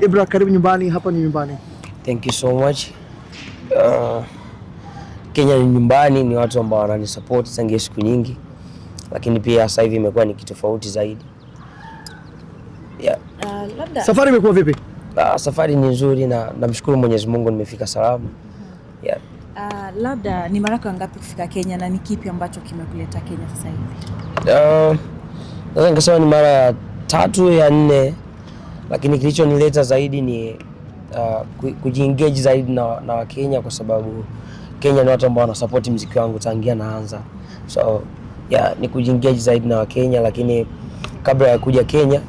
Ibra, karibu nyumbani, hapa ni nyumbani. Thank you so much. Kenya ni nyumbani, ni watu ambao wananisupport tangu siku nyingi. Lakini pia sasa hivi imekuwa ni kitu tofauti zaidi. Yeah. Safari imekuwa vipi? Safari ni nzuri na namshukuru Mwenyezi Mungu nimefika salama. Yeah. Labda ni mara ngapi kufika Kenya na ni kipi ambacho kimekuleta Kenya sasa hivi? Naweza nikasema ni mara ya 3 ya 4, lakini kilichonileta zaidi ni kujiengage zaidi na Wakenya, kwa sababu Kenya ni watu ambao wanasupport muziki wangu tangia naanza. So yeah, ni kujiengage zaidi na Wakenya. Lakini kabla ya kuja Kenya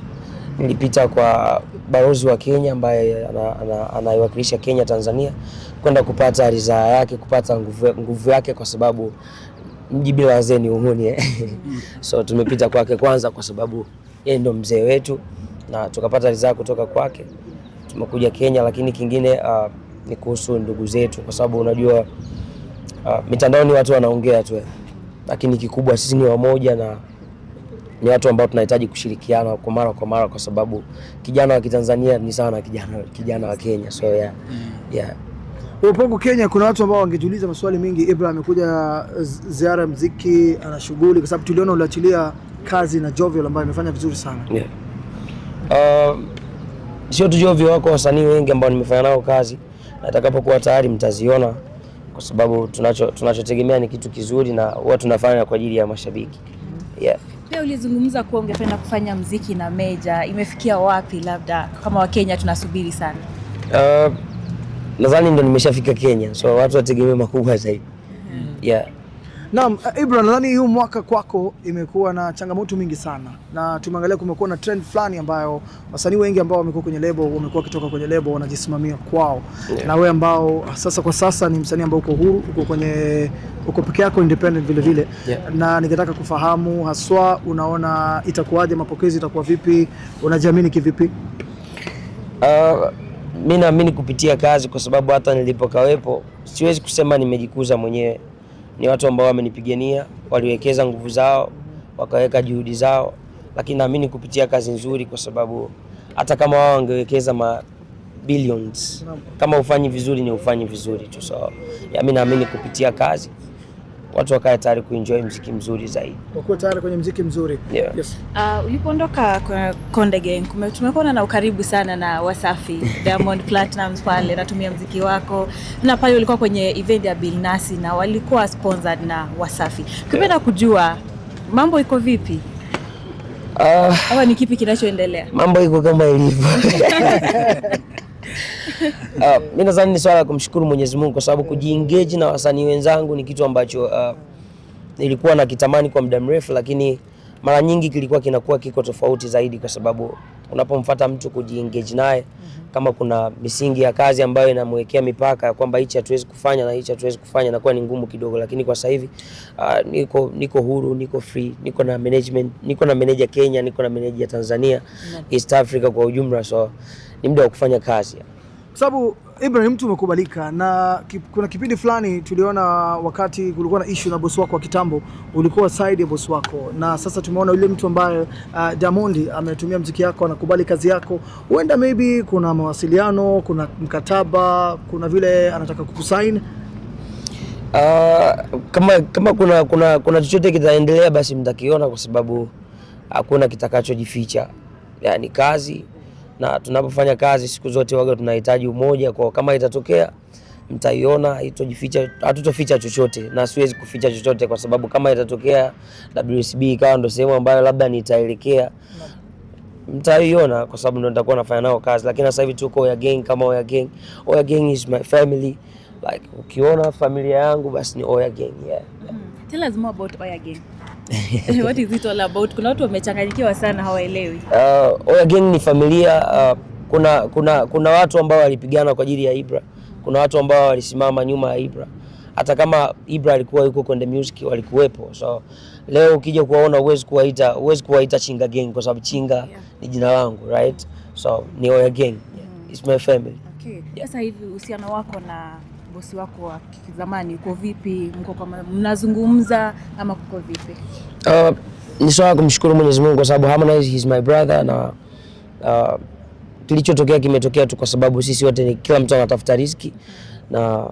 nilipita kwa balozi wa Kenya ambaye anaiwakilisha Kenya Tanzania, kwenda kupata ridhaa yake, kupata nguvu yake, kwa sababu mji bila wazee ni uhuni. So tumepita kwake kwanza kwa sababu yeye ndo mzee wetu, na tukapata ridhaa kutoka kwake, tumekuja Kenya. Lakini kingine ni kuhusu ndugu zetu, kwa sababu unajua mitandaoni watu wanaongea tu, lakini kikubwa sisi ni wamoja na ni watu ambao tunahitaji kushirikiana kwa mara, kwa sababu kijana wa Kitanzania ni sawa na kijana wa Kenya. So yeah. Upo Kenya kuna watu ambao wangejiuliza maswali mengi. Ibra amekuja ziara muziki, ana shughuli, kwa sababu tuliona uliachilia kazi na Jovial ambaye amefanya vizuri sana. Yeah. Sio tu Jovial, wako wasanii wengi ambao nimefanya nao kazi, na atakapokuwa tayari mtaziona, kwa sababu tunachotegemea ni kitu kizuri na huwa tunafanya kwa ajili ya mashabiki. Yeah. Pia ulizungumza kuwa ungependa kufanya muziki na Meja, imefikia wapi? Labda kama Wakenya tunasubiri sana. Nadhani ndo nimeshafika Kenya, so watu wategemea makubwa zaidi. Yeah. Naam, Ibra, nadhani huu mwaka kwako imekuwa na changamoto mingi sana, na tumeangalia kumekuwa na trend fulani ambayo wasanii wengi ambao wamekuwa kwenye label wamekuwa kitoka kwenye label wanajisimamia kwao. Yeah. Na wewe ambao kwa sasa ni msanii ambao uko huru, uko peke yako, independent vile vile. Yeah. Na ningetaka kufahamu haswa unaona itakuwaje, mapokezi itakuwa vipi, unajiamini kivipi? Mimi naamini kupitia kazi, kwa sababu hata nilipokawepo siwezi kusema nimejikuza mwenyewe. Ni watu ambao wamenipigania, waliwekeza nguvu zao, wakaweka juhudi zao, lakini naamini kupitia kazi nzuri, kwa sababu hata kama wao wangewekeza billions, kama ufanyi vizuri ni ufanyi vizuri tu. So mimi naamini kupitia kazi watu wakae tayari kuenjoy muziki mzuri zaidi. Uko tayari kwenye muziki mzuri? Yeah. Yes. Ulipoondoka kwa Konde Gang, tumekuwa na ukaribu sana na Wasafi, Diamond Platnumz pale natumia muziki wako, na pale ulikuwa kwenye event ya Billnass na walikuwa sponsored na Wasafi. Kupenda kujua mambo iko vipi? Ama ni kipi kinachoendelea? Mambo iko kama ilivyo. Mimi nadhani ni swala la kumshukuru Mwenyezi Mungu, kwa sababu kujiengage na wasanii wenzangu ni kitu ambacho nilikuwa nakitamani kwa muda mrefu, lakini mara nyingi kilikuwa kinakuwa kiko tofauti zaidi, kwa sababu unapomfuata mtu kujiengage naye, kama kuna misingi ya kazi ambayo inamwekea mipaka ya kwamba hichi hatuwezi kufanya na hichi hatuwezi kufanya, inakuwa ni ngumu kidogo. Lakini kwa sasa hivi niko huru, niko free, niko na management, niko na manager Kenya, niko na manager Tanzania, East Africa kwa ujumla. So ni muda wa kufanya kazi. Sababu Ibrahim, mtu umekubalika, na kuna kipindi fulani tuliona wakati kulikuwa na issue na boss wako wa kitambo, ulikuwa side ya boss wako, na sasa tumeona yule mtu ambaye Diamond ametumia muziki yako, anakubali kazi yako. Huenda maybe kuna mawasiliano, kuna mkataba, kuna vile anataka kukusign. Kama kuna chochote kitaendelea, basi mtakiona, kwa sababu hakuna kitakachojificha. Yani kazi, na tunapofanya kazi siku zote waga tunahitaji umoja, kwa kama itatokea mtaiona, hatutoficha chochote, na siwezi kuficha chochote, kwa sababu kama itatokea WCB ikawa ndo sehemu ambayo labda nitaelekea, mtaiona, kwa sababu ndo nitakuwa nafanya nao kazi. Lakini sasa hivi tuko Oya Gang, kama Oya Gang. Oya Gang is my family. Like ukiona familia yangu basi ni Oya Gang. Yeah. Tell us more about Oya Gang. What is it all about? Kuna watu wamechanganyikiwa sana, hawaelewi. Oya Gang ni familia. Kuna watu ambao walipigana kwa ajili ya Ibra. Kuna watu ambao walisimama nyuma ya Ibra. Hata kama Ibra alikuwa yuko Konde Music, walikuwepo. So leo ukija kuwaona huwezi kuwaita Chinga Gang, kwa sababu Chinga ni jina langu, right? So ni Oya Gang. It's my family. Okay. Sasa hivi uhusiano wako na bosi wako wa zamani uko vipi? Mko kama mnazungumza ama kuko vipi? Ni swala kumshukuru Mwenyezi Mungu, kwa sababu Harmonize is my brother, na kilichotokea kimetokea tu kwa sababu sisi wote ni kila mtu anatafuta riziki, na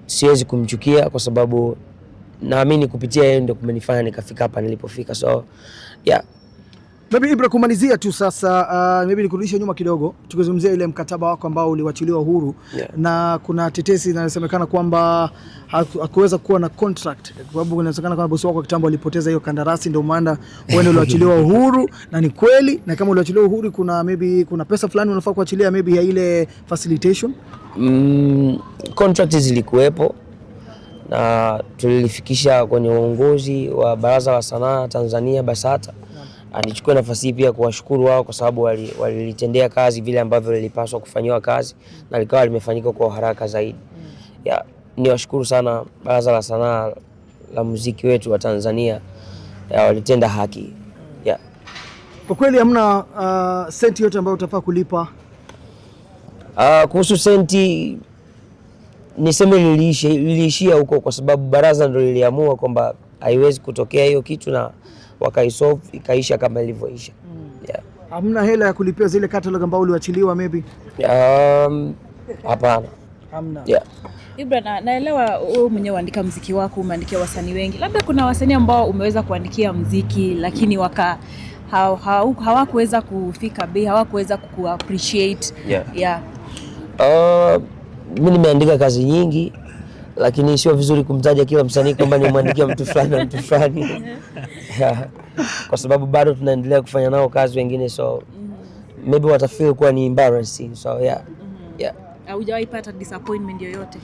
siwezi kumchukia kwa sababu naamini kupitia yeye ndio kumenifanya nikafika hapa nilipofika. So yeah. Maybe Ibra, kumalizia tu sasa, maybe nikurudishe nyuma kidogo tukizungumzia ile mkataba wako ambao uliwachiliwa huru. Na kuna tetesi zinasemekana kwamba hakuweza kuwa na contract kwa sababu inasemekana kwamba bosi wako kitambo alipoteza hiyo kandarasi, ndio maana wewe uliwachiliwa uhuru. Na ni kweli? Na kama uliwachiliwa uhuru, kuna pesa fulani unafaa kuachilia maybe ya ile facilitation? Contract zilikuwepo na tulilifikisha kwenye uongozi wa Baraza la Sanaa Tanzania BASATA. Nichukue nafasi hii pia kuwashukuru wao kwa sababu walilitendea kazi vile ambavyo lilipaswa kufanywa kazi na likawa limefanyika kwa haraka zaidi. Niwashukuru sana Baraza la Sanaa la muziki wetu wa Tanzania, walitenda haki. Kwa kweli hamna senti yote ambayo utafaa kulipa? Kuhusu senti niseme liliishia huko kwa sababu baraza ndio liliamua kwamba haiwezi kutokea hiyo kitu na wakaisolve ikaisha kama ilivyoisha. Hamna hela ya kulipia zile catalog ambao uliwachiliwa maybe? Hapana. Hamna. Ibra, naelewa wewe mwenyewe unaandika muziki wako, umeandikia wasanii wengi. Labda kuna wasanii ambao umeweza kuandikia muziki lakini hawakuweza kufika bei, hawakuweza kuappreciate. Mimi nimeandika kazi nyingi lakini sio vizuri kumtaja kila msanii kwamba nimwandikia mtu fulani na mtu fulani. Kwa sababu bado tunaendelea kufanya nao kazi wengine, so maybe watafeel kuwa ni embarrassing. So Hujawahi pata disappointment yoyote?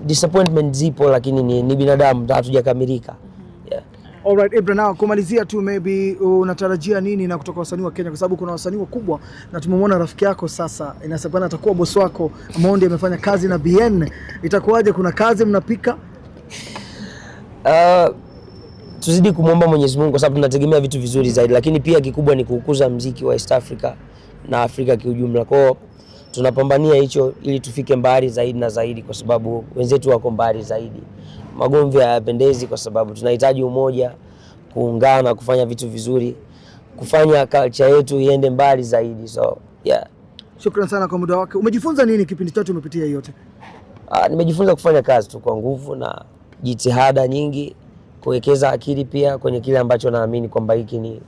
Disappointment zipo lakini ni binadamu, hatujakamilika. Alright, Ibra, now kumalizia tu, maybe unatarajia nini na kutoka wasanii wa Kenya, kwa sababu kuna wasanii wakubwa na tumemwona rafiki yako sasa inasemekana atakuwa boss wako. Amondi amefanya kazi na BN, itakuwaje? Kuna kazi mnapika? Tuzidi kumwomba Mwenyezi Mungu kwa sababu tunategemea vitu vizuri zaidi, lakini pia kikubwa ni kukuza muziki wa East Africa na Afrika kiujumla. Kwa tunapambania hicho ili tufike mbali zaidi na zaidi, kwa sababu wenzetu wako mbali zaidi. Magomvi hayapendezi kwa sababu tunahitaji umoja, kuungana, kufanya vitu vizuri, kufanya culture yetu iende mbali zaidi. So Shukrani sana kwa muda wako. Umejifunza nini kipindi chote umepitia yote? Nimejifunza kufanya kazi tu kwa nguvu na jitihada nyingi, kuwekeza akili pia kwenye kile ambacho naamini kwamba hiki ni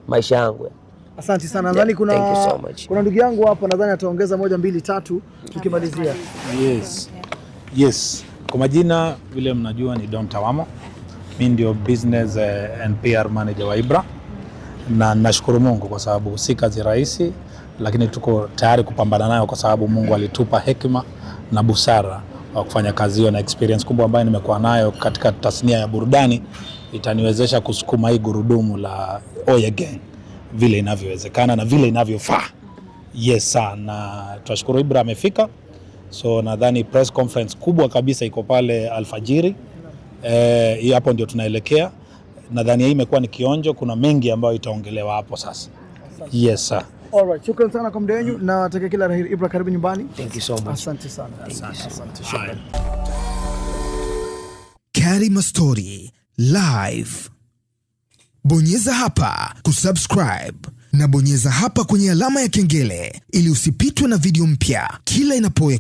maisha yangu. Asante sana. Nadhani kuna ndugu yangu hapa, nadhani ataongeza 1, 2, 3 tukimalizia. Yes. Kwa majina vile mnajua ni Don Tawamo. Mimi ndio business and PR manager wa Ibra. Na nashukuru Mungu kwa sababu si kazi rahisi, lakini tuko tayari kupambana nayo kwa sababu Mungu alitupa hekima na busara wa kufanya kazi hiyo, na experience kubwa ambayo nimekuwa nayo katika tasnia ya burudani itaniwezesha kusukuma hii gurudumu la Oya Gang vile inavyowezekana na vile inavyofaa. Na tunashukuru Ibra amefika. So nadhani press conference kubwa kabisa iko pale alfajiri. Hii hapo ndio tunaelekea. Nadhani hii imekuwa ni kionjo, kuna mengi ambayo itaongelewa hapo sasa. Alright, shukrani sana kwa muda wenu na nataka kila la heri. Ibra, karibu nyumbani. Thank you so much. Asante sana. Asante. Shukrani. Karima Story Live. Bonyeza hapa kusubscribe na bonyeza hapa kwenye alama ya kengele ili usipitwe na video mpya kila inapoe